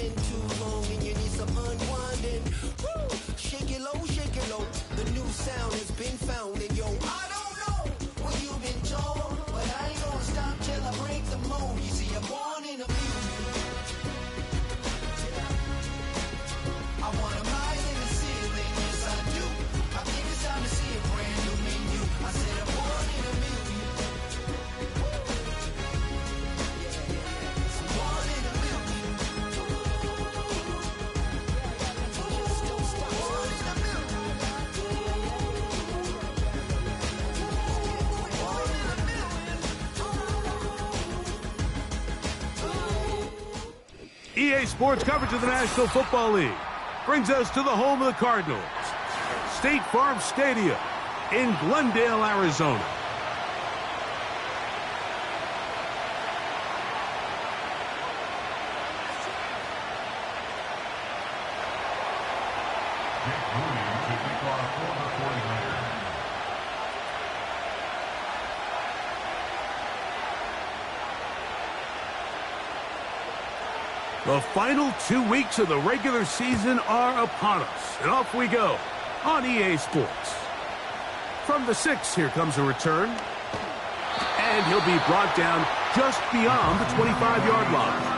been too long and you need some unwinding. Woo! Shake it low, the new sound has been found. And yo, I don't know what you've been told, but I ain't gonna stop till I break the mold. You see, I'm born in a music. I wanna rise in the ceiling, yes I do. I think it's time to see a brand new menu. I said I'm born in a million. I'm born in a million. Just don't stop. Born in a million. Born in a million. EA Sports coverage of the National Football League brings us to the home of the Cardinals, State Farm Stadium in Glendale, Arizona. The final 2 weeks of the regular season are upon us, and off we go on EA Sports. From the 6, here comes a return, and he'll be brought down just beyond the 25-yard line.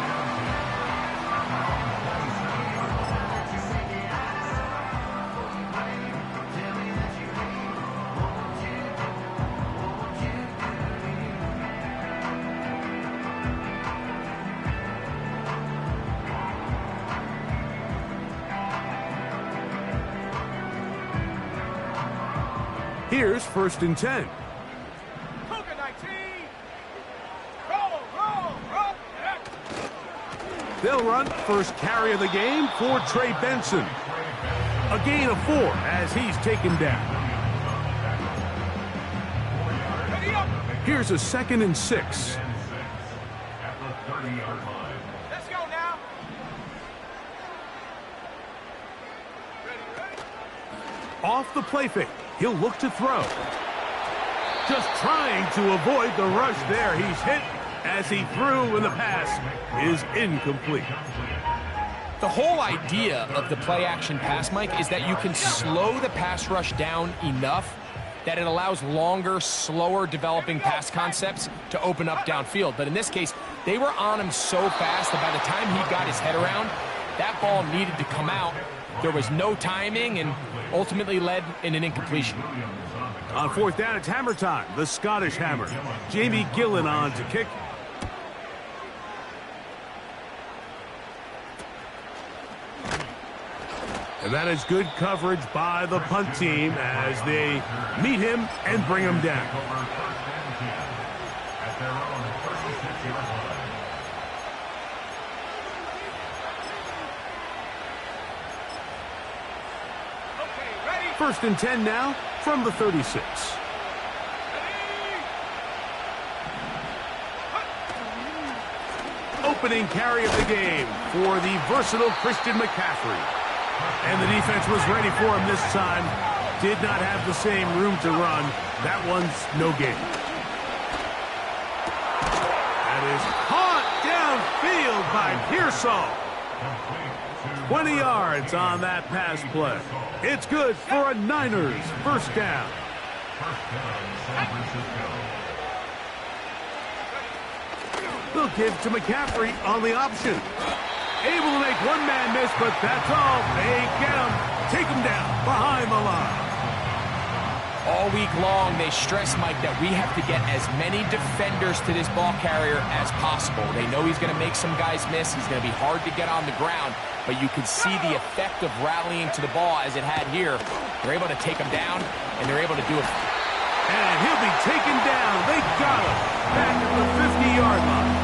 Here's 1st and 10. They'll run first carry of the game for Trey Benson. A gain of 4 as he's taken down. Here's a 2nd and 6. Let's go now. Off the play fake. He'll look to throw. Just trying to avoid the rush there. He's hit as he threw, and the pass is incomplete. The whole idea of the play-action pass, Mike, is that you can slow the pass rush down enough that it allows longer, slower developing pass concepts to open up downfield. But in this case, they were on him so fast that by the time he got his head around, that ball needed to come out. There was no timing and ultimately led in an incompletion. On 4th down, it's hammer time. The Scottish Hammer. Jamie Gillen on to kick. And that is good coverage by the punt team as they meet him and bring him down. First and 10 now from the 36. Opening carry of the game for the versatile Christian McCaffrey. And the defense was ready for him this time. Did not have the same room to run. That one's no gain. That is caught downfield by Pearsall. 20 yards on that pass play. It's good for a Niners first down. They'll give to McCaffrey on the option. Able to make one man miss, but that's all. They get him. Take him down behind the line. All week long, they stress, Mike, that we have to get as many defenders to this ball carrier as possible. They know he's going to make some guys miss. He's going to be hard to get on the ground, but you can see the effect of rallying to the ball as it had here. They're able to take him down, and they're able to do it. And he'll be taken down. They got him back at the 50-yard line.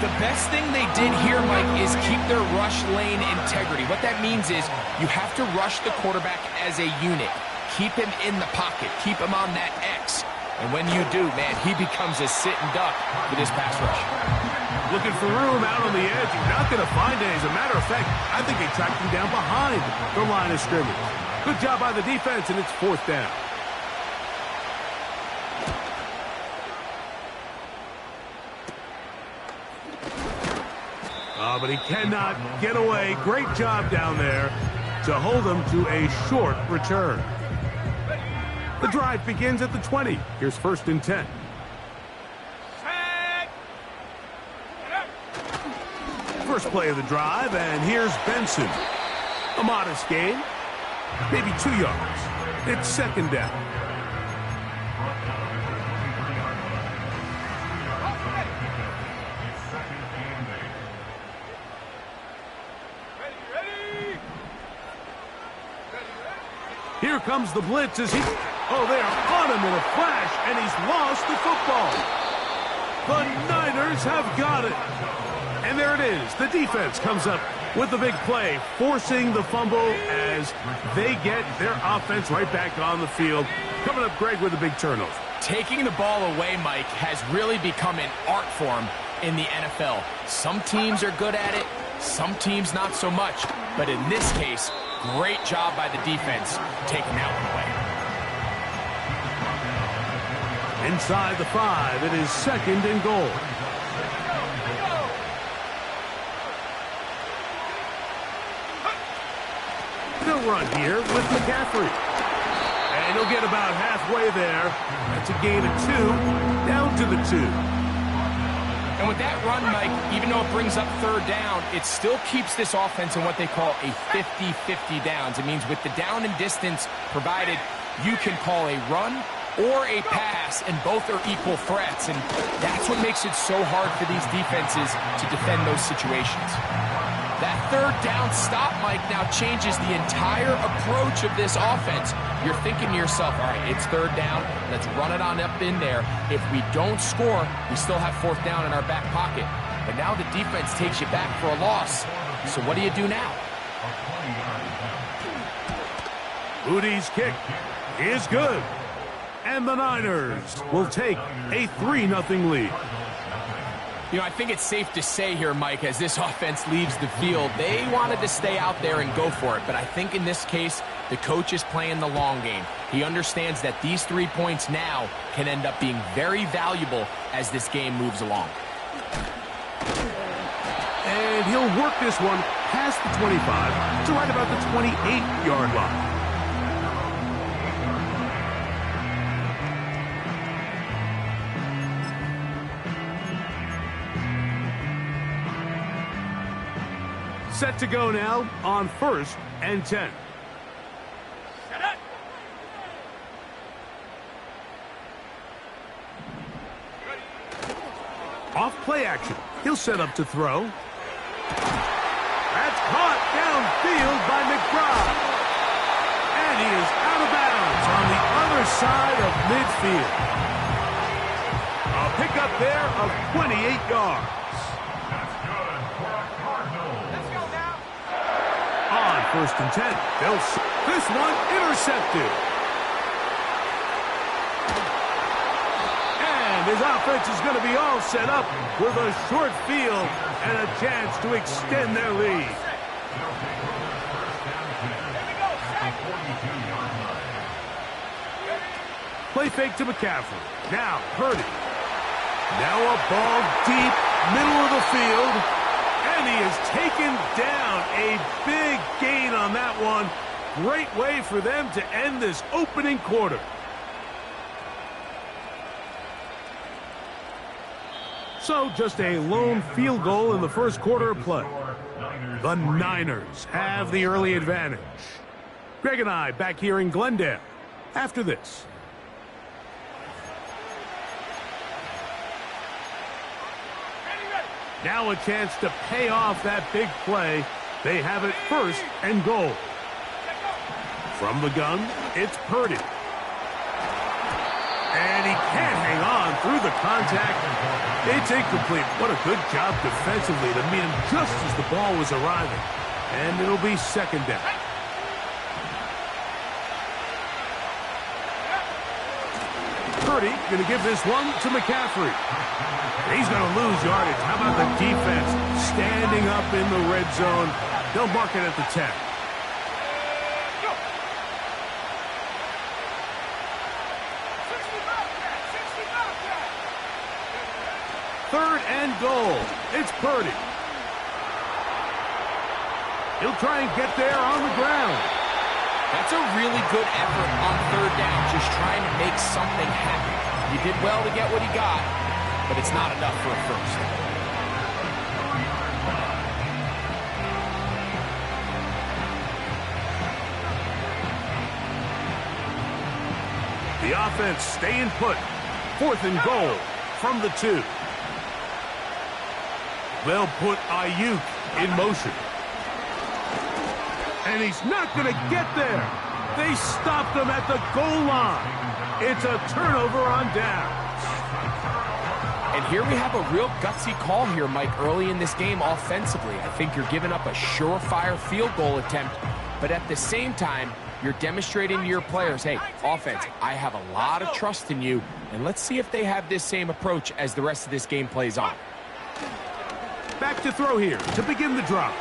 The best thing they did here, Mike, is keep their rush lane integrity. What that means is you have to rush the quarterback as a unit. Keep him in the pocket. Keep him on that X. And when you do, man, he becomes a sitting duck for this pass rush. Looking for room out on the edge. You're not going to find it. As a matter of fact, I think they tracked him down behind the line of scrimmage. Good job by the defense, and it's 4th down. But he cannot get away. Great job down there to hold him to a short return. The drive begins at the 20. Here's 1st and 10. First play of the drive, and here's Benson. A modest gain, maybe 2 yards. It's 2nd down. Here comes the blitz as he... Oh, they are on him in a flash, and he's lost the football. The Niners have got it. And there it is. The defense comes up with the big play, forcing the fumble as they get their offense right back on the field. Coming up, Greg, with a big turnover. Taking the ball away, Mike, has really become an art form in the NFL. Some teams are good at it, some teams not so much. But in this case, great job by the defense taking that one away. Inside the 5, it is 2nd and goal. They'll run here with McCaffrey. And he'll get about halfway there. That's a gain of 2, down to the 2. And with that run, Mike, even though it brings up 3rd down, it still keeps this offense in what they call a 50-50 downs. It means with the down and distance provided, you can call a run or a pass, and both are equal threats. And that's what makes it so hard for these defenses to defend those situations. That 3rd down stop, Mike, now changes the entire approach of this offense. You're thinking to yourself, all right, it's 3rd down. Let's run it on up in there. If we don't score, we still have 4th down in our back pocket. But now the defense takes you back for a loss. So what do you do now? Udi's kick is good. And the Niners will take a 3-0 lead. You know, I think it's safe to say here, Mike, as this offense leaves the field, they wanted to stay out there and go for it. But I think in this case, the coach is playing the long game. He understands that these 3 points now can end up being very valuable as this game moves along. And he'll work this one past the 25 to right about the 28-yard line. Set to go now on 1st and 10. Off play action. He'll set up to throw. That's caught downfield by McBride. And he is out of bounds on the other side of midfield. A pickup there of 28 yards. On 1st and 10, this one intercepted. And his offense is going to be all set up with a short field and a chance to extend their lead. Play fake to McCaffrey. Now Purdy. Now a ball deep, middle of the field. And he has taken down a big gain on that one. Great way for them to end this opening quarter. So just a lone field goal in the first quarter of play. The Niners have the early advantage. Greg and I back here in Glendale after this. Now a chance to pay off that big play. They have it 1st and goal. From the gun, it's Purdy. And he can't hang on through the contact. It's incomplete. What a good job defensively to meet him just as the ball was arriving. And it'll be 2nd down. Purdy going to give this one to McCaffrey. He's going to lose yardage. How about the defense standing up in the red zone? They'll mark it at the 10. Third and goal. It's Purdy. He'll try and get there on the ground. That's a really good effort on third down, just trying to make something happen. He did well to get what he got, but it's not enough for a first. The offense staying put. 4th and goal from the 2. They'll put Ayuk in motion. And he's not going to get there. They stopped him at the goal line. It's a turnover on downs. And here we have a real gutsy call here, Mike, early in this game offensively. I think you're giving up a surefire field goal attempt, but at the same time, you're demonstrating to your players, hey, offense, I have a lot of trust in you, and let's see if they have this same approach as the rest of this game plays on. Back to throw here to begin the drive.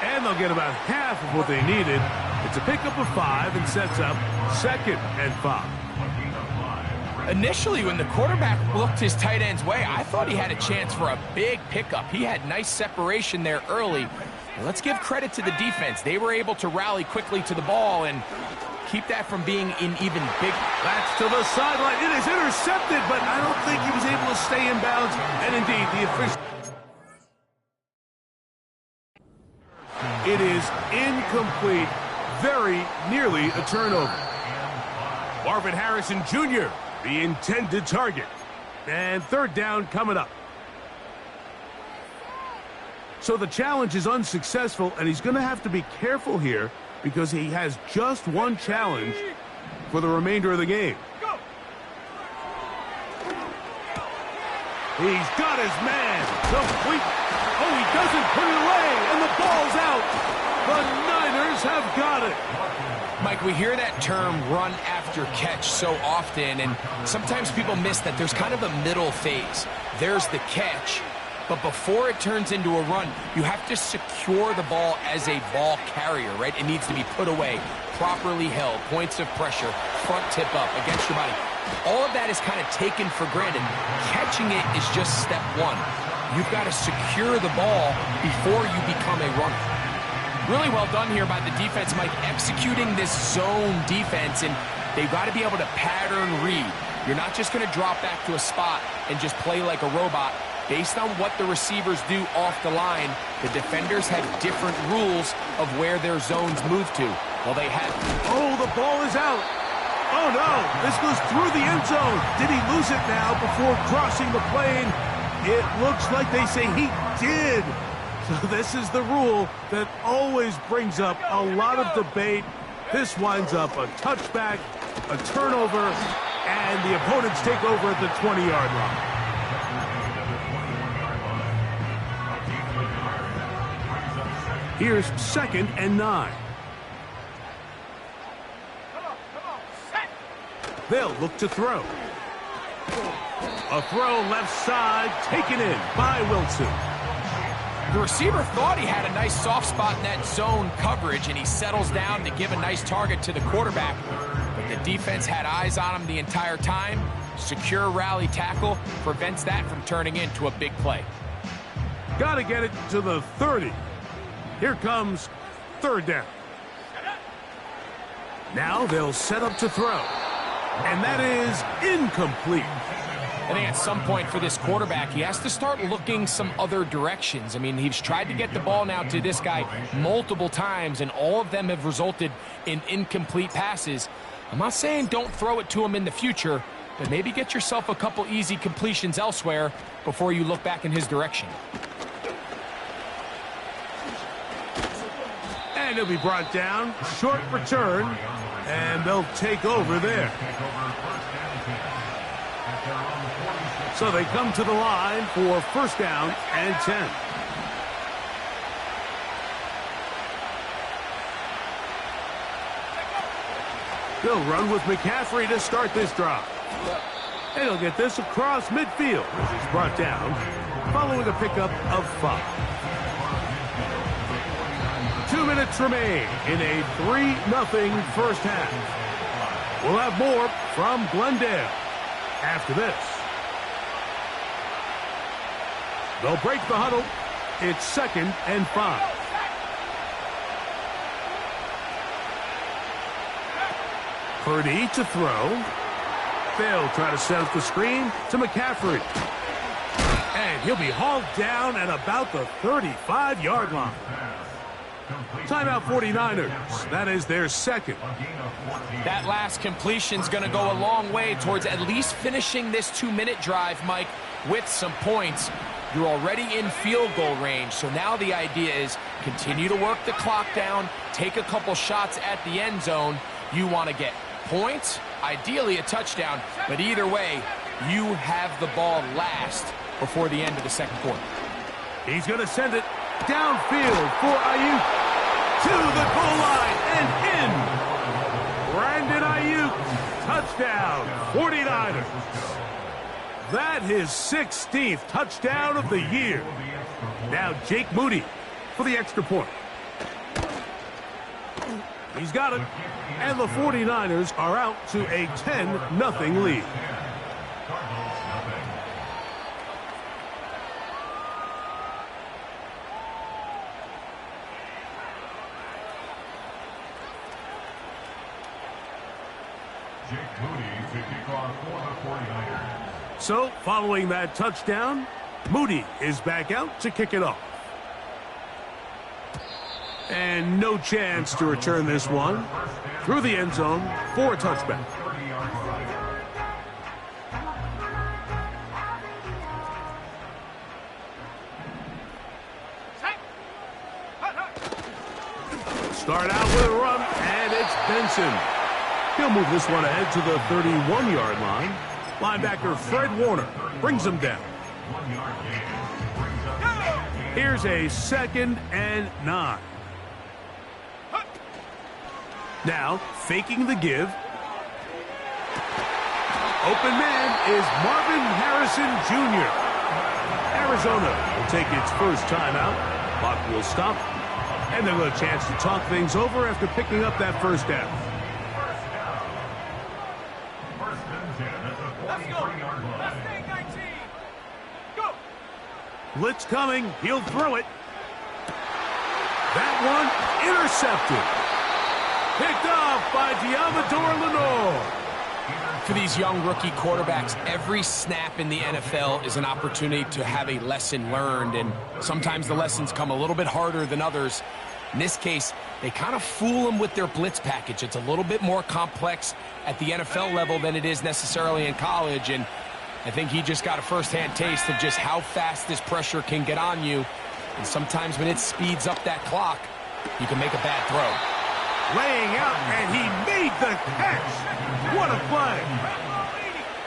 And they'll get about half of what they needed. It's a pickup of 5 and sets up 2nd and 5. Initially, when the quarterback looked his tight end's way, I thought he had a chance for a big pickup. He had nice separation there early. And let's give credit to the defense. They were able to rally quickly to the ball and keep that from being an even bigger. That's to the sideline. It is intercepted, but I don't think he was able to stay in bounds. And indeed, the official... It is incomplete, very nearly a turnover. Marvin Harrison Jr., the intended target. And 3rd down coming up. So the challenge is unsuccessful, and he's going to have to be careful here because he has just one challenge for the remainder of the game. He's got his man. Complete. Oh, he doesn't put it away, and the ball's out. The Niners have got it. Mike, we hear that term run after catch so often, and sometimes people miss that there's kind of a middle phase. There's the catch, but before it turns into a run, you have to secure the ball as a ball carrier, right? It needs to be put away, properly held, points of pressure, front tip up against your body. All of that is kind of taken for granted. Catching it is just step one. You've got to secure the ball before you become a runner. Really well done here by the defense, Mike, executing this zone defense, and they've got to be able to pattern read. You're not just going to drop back to a spot and just play like a robot. Based on what the receivers do off the line, the defenders have different rules of where their zones move to. Well, they have... Oh, the ball is out. Oh, no. This goes through the end zone. Did he lose it now before crossing the plane? It looks like they say he did. So this is the rule that always brings up a lot of debate. This winds up a touchback, a turnover, and the opponents take over at the 20-yard line. Here's 2nd and 9. They'll look to throw. A throw left side, taken in by Wilson. The receiver thought he had a nice soft spot in that zone coverage, and he settles down to give a nice target to the quarterback. But the defense had eyes on him the entire time. Secure rally tackle prevents that from turning into a big play. Got to get it to the 30. Here comes 3rd down. Now they'll set up to throw. And that is incomplete. I think at some point for this quarterback, he has to start looking some other directions. I mean, he's tried to get the ball now to this guy multiple times, and all of them have resulted in incomplete passes. I'm not saying don't throw it to him in the future, but maybe get yourself a couple easy completions elsewhere before you look back in his direction. And he'll be brought down. Short return, and they'll take over there. So they come to the line for 1st down and 10. They'll run with McCaffrey to start this drive. And he'll get this across midfield as he's brought down, following a pickup of 5. 2 minutes remain in a 3-0 first half. We'll have more from Glendale after this. They'll break the huddle. It's 2nd and 5. Purdy to throw. They'll try to set up the screen to McCaffrey. And he'll be hauled down at about the 35-yard line. Timeout 49ers. That is their second. That last completion's going to go a long way towards at least finishing this 2-minute drive, Mike, with some points. You're already in field goal range, so now the idea is continue to work the clock down, take a couple shots at the end zone. You want to get points, ideally a touchdown, but either way, you have the ball last before the end of the second quarter. He's going to send it downfield for Ayuk to the goal line and in. Brandon Ayuk, touchdown, 49ers. That his 16th touchdown of the year. Now Jake Moody for the extra point. He's got it. And the 49ers are out to a 10-0 lead. So, following that touchdown, Moody is back out to kick it off. And no chance to return this one through the end zone for a touchback. Start out with a run, and it's Benson. He'll move this one ahead to the 31-yard line. Linebacker Fred Warner brings him down. Here's a 2nd and 9. Now, faking the give. Open man is Marvin Harrison Jr. Arizona will take its first timeout. Clock will stop. And they'll get a chance to talk things over after picking up that first down. Blitz coming. He'll throw it. That one intercepted. Picked off by Diamador Lenore. For these young rookie quarterbacks, every snap in the NFL is an opportunity to have a lesson learned, and sometimes the lessons come a little bit harder than others. In this case, they kind of fool them with their blitz package. It's a little bit more complex at the NFL level than it is necessarily in college, and I think he just got a first-hand taste of just how fast this pressure can get on you. And sometimes when it speeds up that clock, you can make a bad throw. Laying out, and he made the catch. What a play.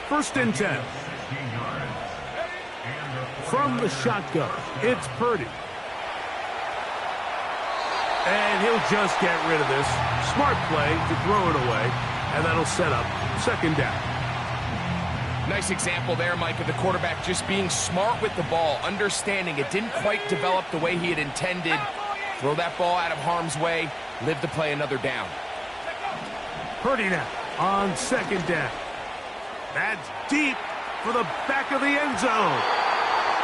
1st and 10. From the shotgun, it's Purdy. And he'll just get rid of this. Smart play to throw it away, and that'll set up 2nd down. Nice example there, Mike, of the quarterback just being smart with the ball, understanding it didn't quite develop the way he had intended. Throw that ball out of harm's way, live to play another down. Purdy now on 2nd down. That's deep for the back of the end zone.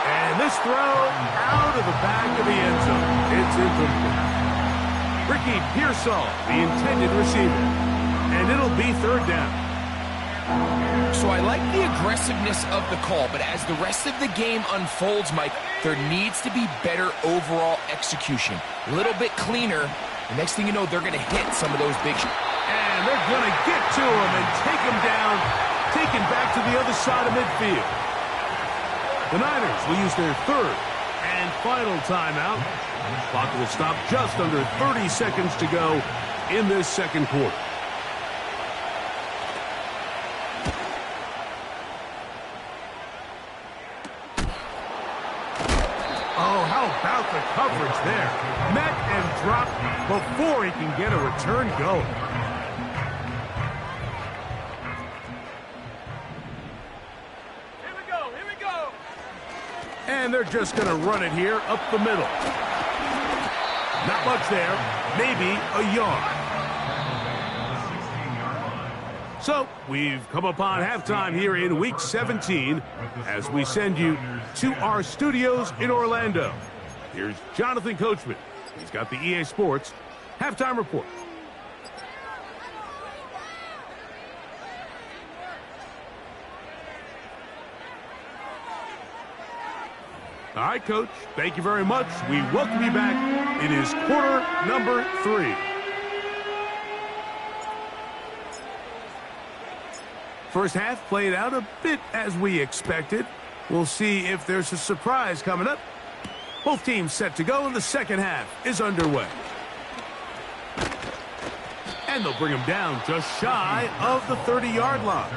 And this throw out of the back of the end zone. It's incomplete. Ricky Pearsall, the intended receiver. And it'll be 3rd down. So I like the aggressiveness of the call, but as the rest of the game unfolds, Mike, there needs to be better overall execution. A little bit cleaner. The next thing you know, they're going to hit some of those big shots. And they're going to get to him and take him down, take him back to the other side of midfield. The Niners will use their 3rd and final timeout. Clock will stop just under 30 seconds to go in this second quarter. Oh, how about the coverage there? Met and dropped before he can get a return going. Here we go. And they're just going to run it here up the middle. Not much there, maybe a yard. So, we've come upon halftime here in Week 17 as we send you to our studios in Orlando. Here's Jonathan Coachman. He's got the EA Sports Halftime Report. All right, Coach. Thank you very much. We welcome you back. It is quarter number 3. First half played out a bit as we expected. We'll see if there's a surprise coming up. Both teams set to go, and the second half is underway. And they'll bring him down just shy of the 30-yard line.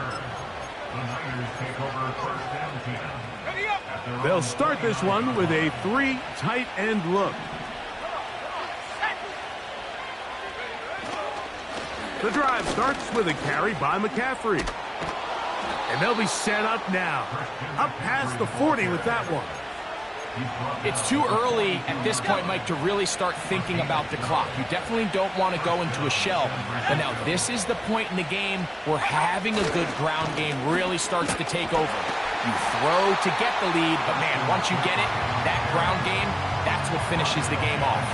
They'll start this one with a 3 tight end look. The drive starts with a carry by McCaffrey. And they'll be set up now. Up past the 40 with that one. It's too early at this point, Mike, to really start thinking about the clock. You definitely don't want to go into a shell. But now this is the point in the game where having a good ground game really starts to take over. You throw to get the lead, but man, once you get it, that ground game, that's what finishes the game off.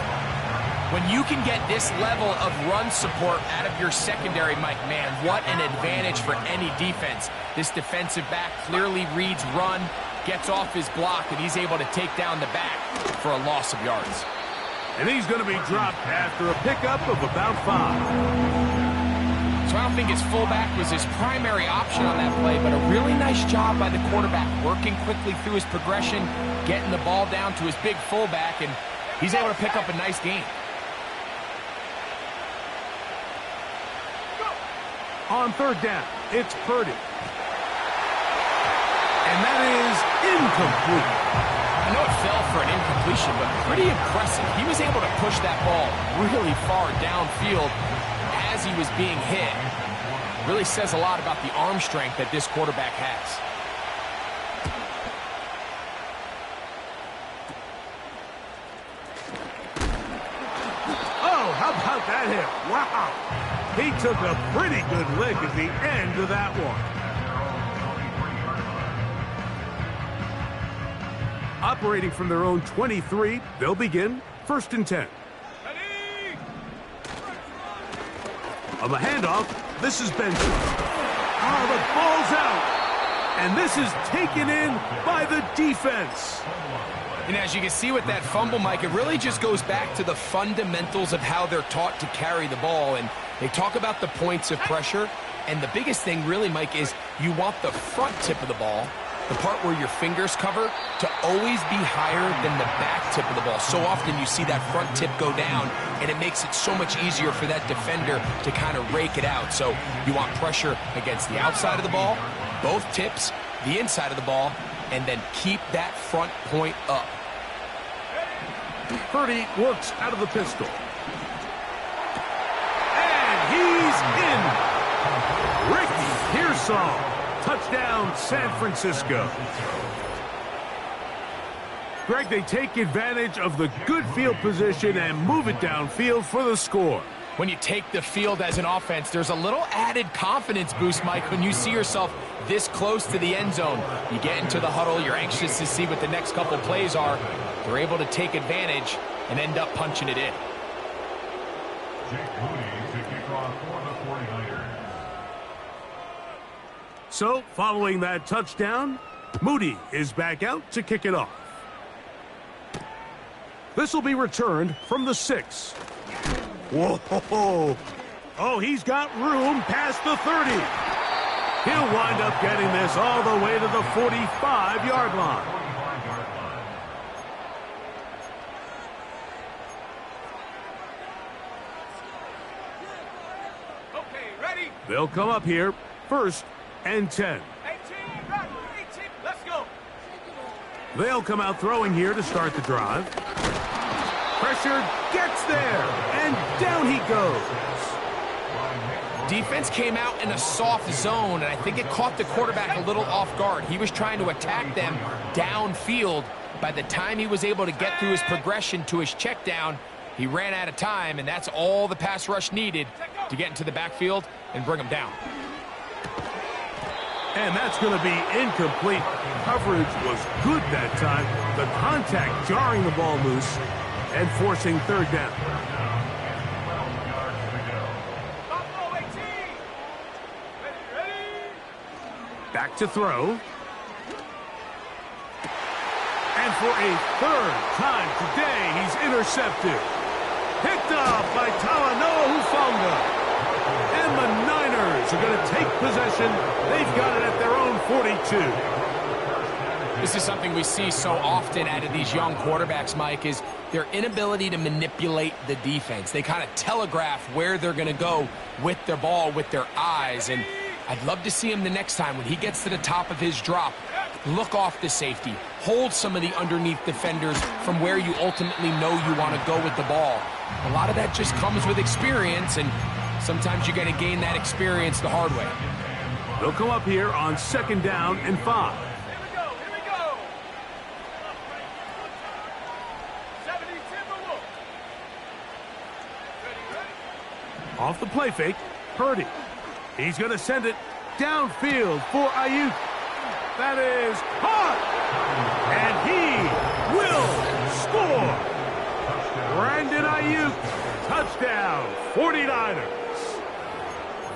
When you can get this level of run support out of your secondary, Mike, man, what an advantage for any defense. This defensive back clearly reads run, gets off his block, and he's able to take down the back for a loss of yards. And he's going to be dropped after a pickup of about 5. So I don't think his fullback was his primary option on that play, but a really nice job by the quarterback working quickly through his progression, getting the ball down to his big fullback, and he's able to pick up a nice gain. On third down, it's Purdy. And that is incomplete. I know it fell for an incompletion, but pretty impressive. He was able to push that ball really far downfield as he was being hit. Really says a lot about the arm strength that this quarterback has. Oh, how about that hit? Wow. He took a pretty good lick at the end of that one. Operating from their own 23, they'll begin 1st and 10. On the handoff, this is Benson. Oh, the ball's out. And this is taken in by the defense. And as you can see with that fumble, Mike, it really just goes back to the fundamentals of how they're taught to carry the ball. And they talk about the points of pressure. And the biggest thing really, Mike, is you want the front tip of the ball, the part where your fingers cover, to always be higher than the back tip of the ball. So often you see that front tip go down, and it makes it so much easier for that defender to kind of rake it out. So you want pressure against the outside of the ball, both tips, the inside of the ball, and then keep that front point up. Purdy works out of the pistol. And he's in. Ricky Pearsall. Touchdown, San Francisco. Greg, they take advantage of the good field position and move it downfield for the score. When you take the field as an offense, there's a little added confidence boost, Mike, when you see yourself this close to the end zone. You get into the huddle, you're anxious to see what the next couple plays are. They're able to take advantage and end up punching it in. So, following that touchdown, Moody is back out to kick it off. This will be returned from the 6. Whoa! Oh, he's got room past the 30. He'll wind up getting this all the way to the 45-yard line. Okay, ready? They'll come up here, 1st and 10. 18, right, 18, let's go. They'll come out throwing here to start the drive. Pressure gets there, and down he goes. Defense came out in a soft zone, and I think it caught the quarterback a little off guard. He was trying to attack them downfield. By the time he was able to get through his progression to his check down, he ran out of time, and that's all the pass rush needed to get into the backfield and bring him down. And that's going to be incomplete. Coverage was good that time. The contact jarring the ball loose and forcing 3rd down. Back to throw. And And for a third time today, he's intercepted. Picked off by Talanoa Hufanga. And the Niners are going to take possession. They've got it at their own 42. This is something we see so often out of these young quarterbacks, Mike, is their inability to manipulate the defense. They kind of telegraph where they're going to go with their ball, with their eyes. And I'd love to see him the next time when he gets to the top of his drop. Look off the safety. Hold some of the underneath defenders from where you ultimately know you want to go with the ball. A lot of that just comes with experience, and sometimes you're going to gain that experience the hard way. They'll come up here on 2nd down and 5. Here we go. 70 Timberwolves. Ready. Off the play fake, Purdy. He's going to send it downfield for Ayuk. That is caught. And he will score. Brandon Ayuk, touchdown, 49ers.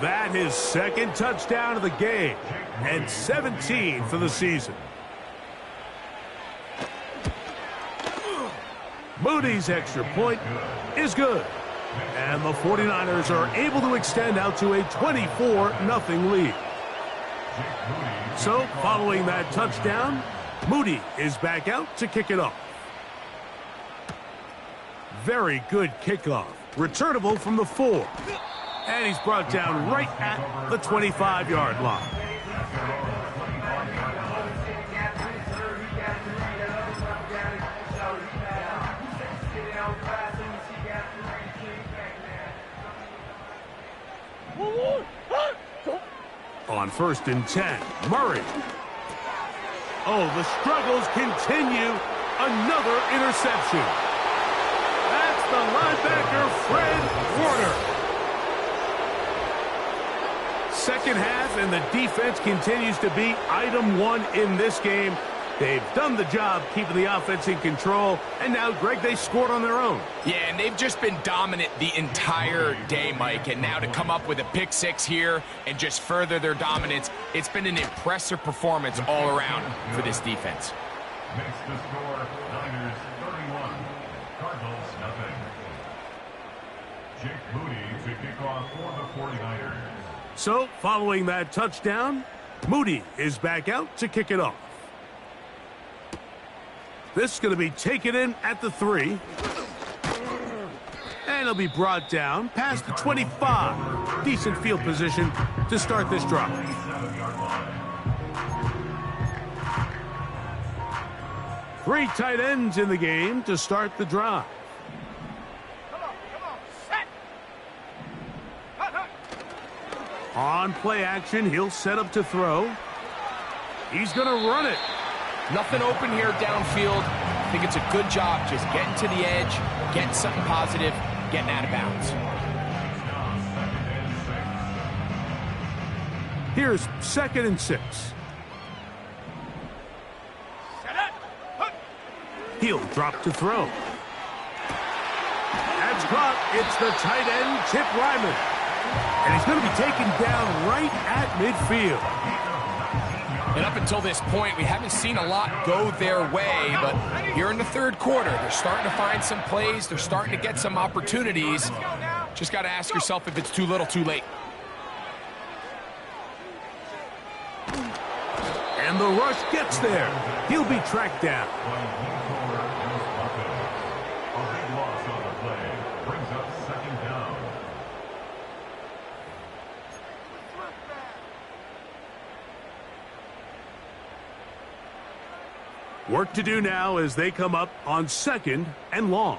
That his 2nd touchdown of the game and 17 for the season. Moody's extra point is good. And the 49ers are able to extend out to a 24-0 lead. So, following that touchdown, Moody is back out to kick it off. Very good kickoff. Returnable from the 4. And he's brought down right at the 25-yard line. On 1st and 10, Murray. Oh, the struggles continue. Another interception. That's the linebacker, Fred Warner. 2nd half, and the defense continues to be item 1 in this game. They've done the job keeping the offense in control, and now, Greg, they scored on their own. Yeah, and they've just been dominant the entire day, Mike, and now to come up with a pick 6 here and just further their dominance, it's been an impressive performance all around for this defense. Makes the score Niners 31, Cardinals nothing. Jake Moody to kick off for the 49ers. So, following that touchdown, Moody is back out to kick it off. This is going to be taken in at the 3. And he'll be brought down past the 25. Decent field position to start this drive. Three tight ends in the game to start the drive. Come on, set. On play action, he'll set up to throw. He's going to run it. Nothing open here downfield. I think it's a good job just getting to the edge, getting something positive, getting out of bounds. Here's 2nd and 6. He'll drop to throw. That's caught. It's the tight end, Chip Ryman. And he's going to be taken down right at midfield. And up until this point, we haven't seen a lot go their way, but here in the 3rd quarter, they're starting to find some plays. They're starting to get some opportunities. Just got to ask yourself if it's too little, too late. And the rush gets there. He'll be tracked down. A big loss on the play brings up 2nd down. Work to do now as they come up on 2nd and long.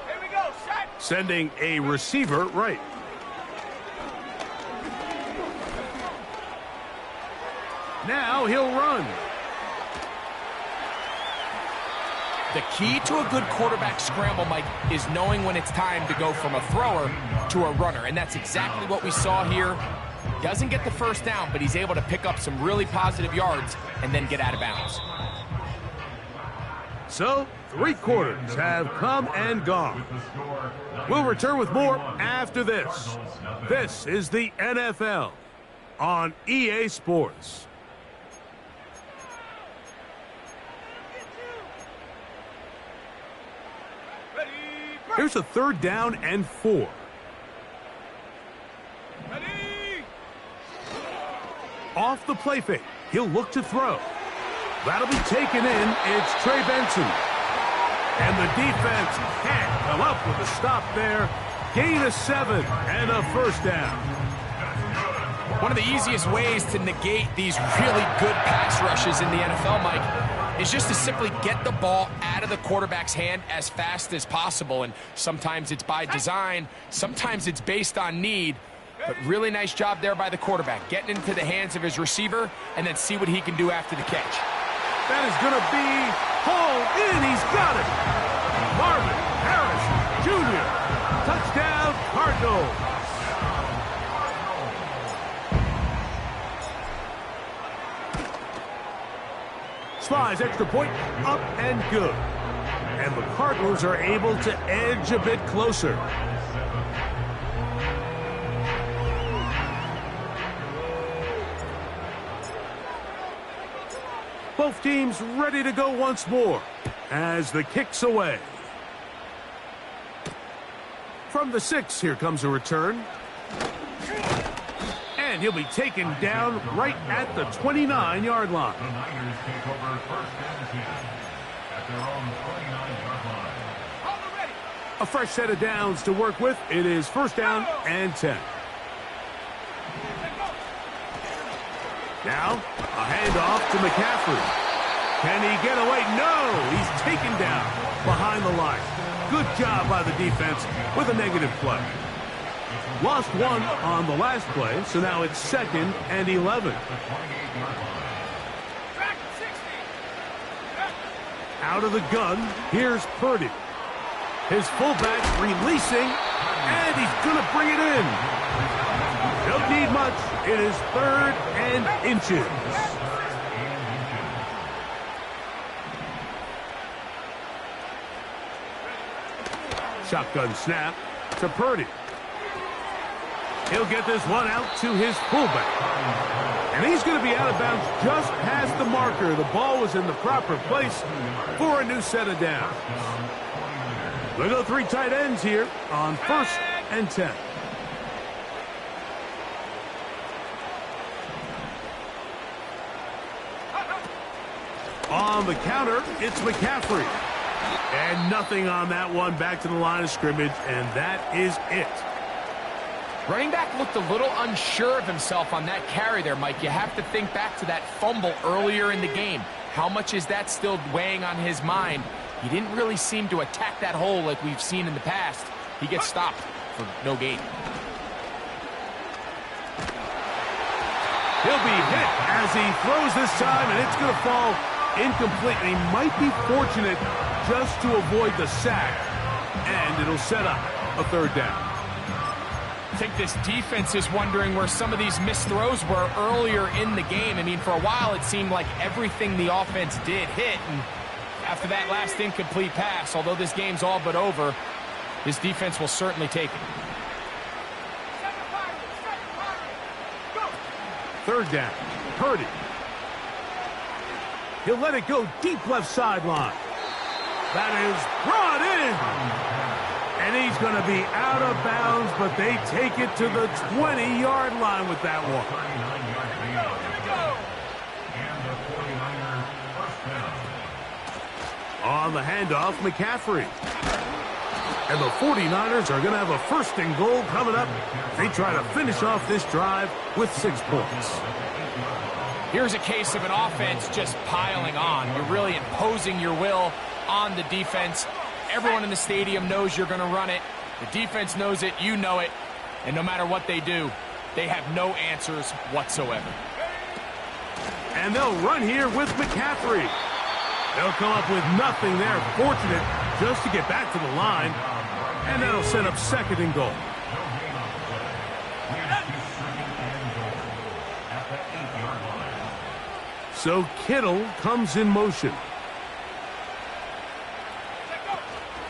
Here we go, set. Sending a receiver right. Now he'll run. The key to a good quarterback scramble, Mike, is knowing when it's time to go from a thrower to a runner. And that's exactly what we saw here. Doesn't get the first down, but he's able to pick up some really positive yards and then get out of bounds. So, 3 quarters have come and gone. We'll return with more after this. This is the NFL on EA Sports. Here's a 3rd down and 4. Ready? Off the play fake. He'll look to throw. That'll be taken in. It's Trey Benson. And the defense can't come up with a stop there. Gain of 7 and a 1st down. One of the easiest ways to negate these really good pass rushes in the NFL, Mike, is just to simply get the ball out of the quarterback's hand as fast as possible. And sometimes it's by design, sometimes it's based on need. But really nice job there by the quarterback, getting into the hands of his receiver and then see what he can do after the catch. That is going to be hauled in. He's got it. Marvin Harris Jr. Touchdown, Cardinals. Slides extra point, up and good. And the Cardinals are able to edge a bit closer. Both teams ready to go once more as the kick's away. From the 6, here comes a return. And he'll be taken down right at the 29-yard line. The Niners take over 1st and 10 at their own 29-yard line. Hold it ready. A fresh set of downs to work with. It is 1st down and 10. Now, a handoff to McCaffrey. Can he get away? No! He's taken down behind the line. Good job by the defense with a negative play. Lost 1 on the last play, so now it's 2nd and 11. Track 60. Out of the gun, here's Purdy. His fullback releasing, and he's going to bring it in. Don't need much. It is 3rd and inches. Shotgun snap to Purdy. He'll get this one out to his fullback. And he's going to be out of bounds just past the marker. The ball was in the proper place for a new set of downs. We'll go 3 tight ends here on 1st and 10. On the counter, it's McCaffrey. And nothing on that one, back to the line of scrimmage, and that is it. Running back looked a little unsure of himself on that carry there, Mike. You have to think back to that fumble earlier in the game. How much is that still weighing on his mind? He didn't really seem to attack that hole like we've seen in the past. He gets stopped for no gain. He'll be hit as he throws this time, and it's going to fall incomplete. And he might be fortunate just to avoid the sack, and it'll set up a 3rd down. I think this defense is wondering where some of these missed throws were earlier in the game. I mean, for a while it seemed like everything the offense did hit, and after that last incomplete pass, although this game's all but over, this defense will certainly take it. 3rd down, Purdy. He'll let it go deep left sideline. That is brought in. And he's going to be out of bounds, but they take it to the 20-yard line with that one. On the handoff, McCaffrey. And the 49ers are going to have a 1st and goal coming up. They try to finish off this drive with 6 points. Here's a case of an offense just piling on. You're really imposing your will on the defense. Everyone in the stadium knows you're going to run it. The defense knows it, you know it. And no matter what they do, they have no answers whatsoever. And they'll run here with McCaffrey. They'll come up with nothing there. Fortunate just to get back to the line. And that'll set up 2nd and goal. So Kittle comes in motion.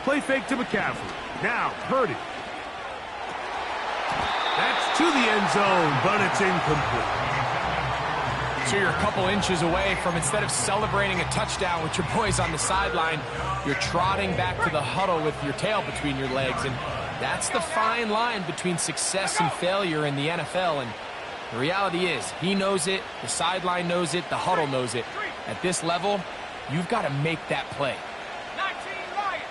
Play fake to McCaffrey. Now Purdy. That's to the end zone, but it's incomplete. So you're a couple inches away from, instead of celebrating a touchdown with your boys on the sideline, you're trotting back to the huddle with your tail between your legs. And that's the fine line between success and failure in the NFL. And the reality is, he knows it, the sideline knows it, the huddle knows it. At this level, you've got to make that play. 19 Lions.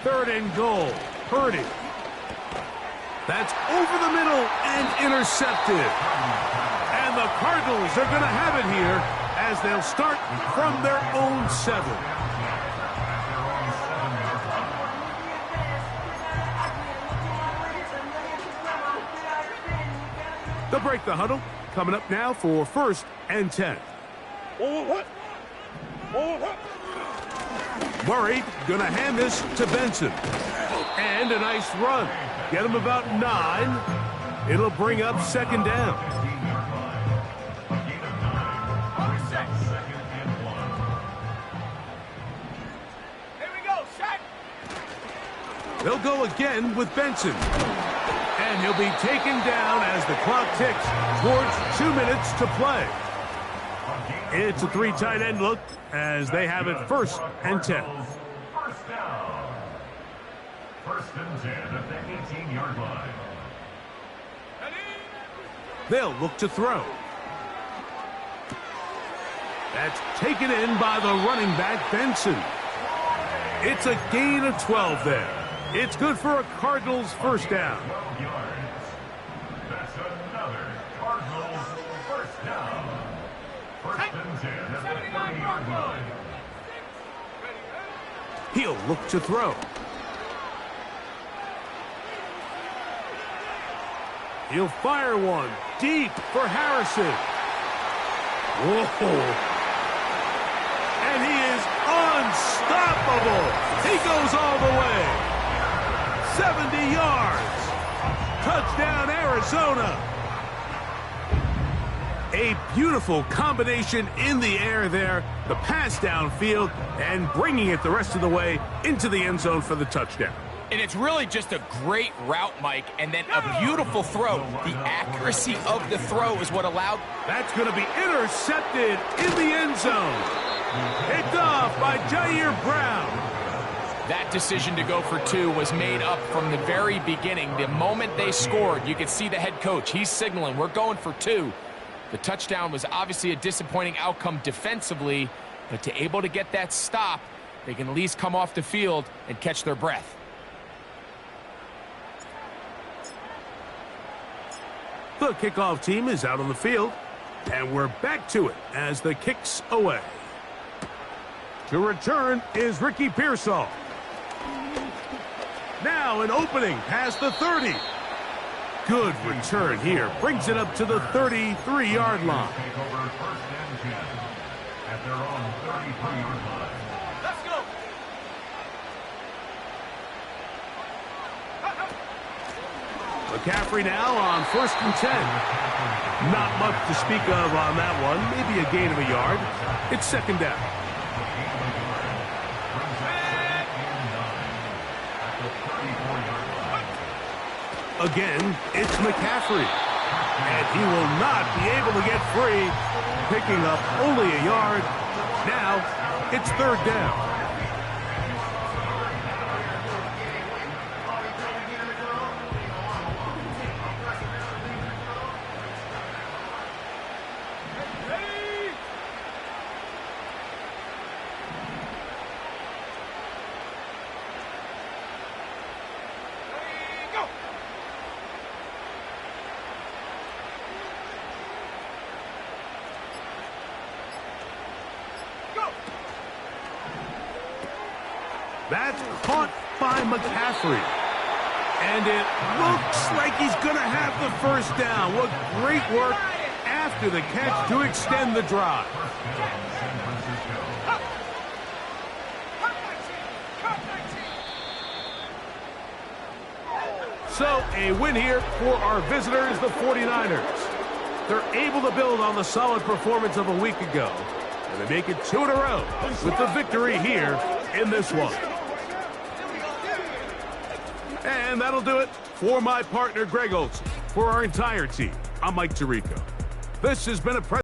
Third and goal. Purdy. That's over the middle and intercepted. And the Cardinals are going to have it here as they'll start from their own 7. They'll break the huddle. Coming up now for 1st and 10. Murray going to hand this to Benson. And a nice run. Get him about 9. It'll bring up 2nd down. Here we go, set. They'll go again with Benson. And he'll be taken down as the clock ticks towards 2 minutes to play. It's a 3 tight end look as they have it 1st and 10. First down. 1st and 10 at the 18-yard line. They'll look to throw. That's taken in by the running back, Benson. It's a gain of 12 there. It's good for a Cardinals 1st down. 12 yards. That's another Cardinals 1st down. 1st and 10 at the 30-yard line. He'll look to throw. He'll fire one deep for Harrison. Whoa. And he is unstoppable. He goes all the way. 70 yards. Touchdown, Arizona. A beautiful combination in the air there. The pass downfield and bringing it the rest of the way into the end zone for the touchdown. And it's really just a great route, Mike, and then a beautiful throw. The accuracy of the throw is what allowed. That's going to be intercepted in the end zone. Picked off by Jair Brown. That decision to go for 2 was made up from the very beginning. The moment they scored, you could see the head coach. He's signaling, we're going for 2. The touchdown was obviously a disappointing outcome defensively, but to able to get that stop, they can at least come off the field and catch their breath. The kickoff team is out on the field, and we're back to it as the kick's away. To return is Ricky Pearsall. Now an opening past the 30. Good return here. Brings it up to the 33-yard line. Take over 1st and 10 at their own 33-yard line. Let's go. McCaffrey now on 1st and 10. Not much to speak of on that one. Maybe a gain of a yard. It's 2nd down. Again, it's McCaffrey. And he will not be able to get free. Picking up only a yard. Now, it's 3rd down. That's caught by McCaffrey. And it looks like he's going to have the 1st down. What great work after the catch to extend the drive. So a win here for our visitors, the 49ers. They're able to build on the solid performance of a week ago. And they make it 2 in a row with the victory here in this one. And that'll do it for my partner, Greg Olson. For our entire team, I'm Mike Tirico. This has been a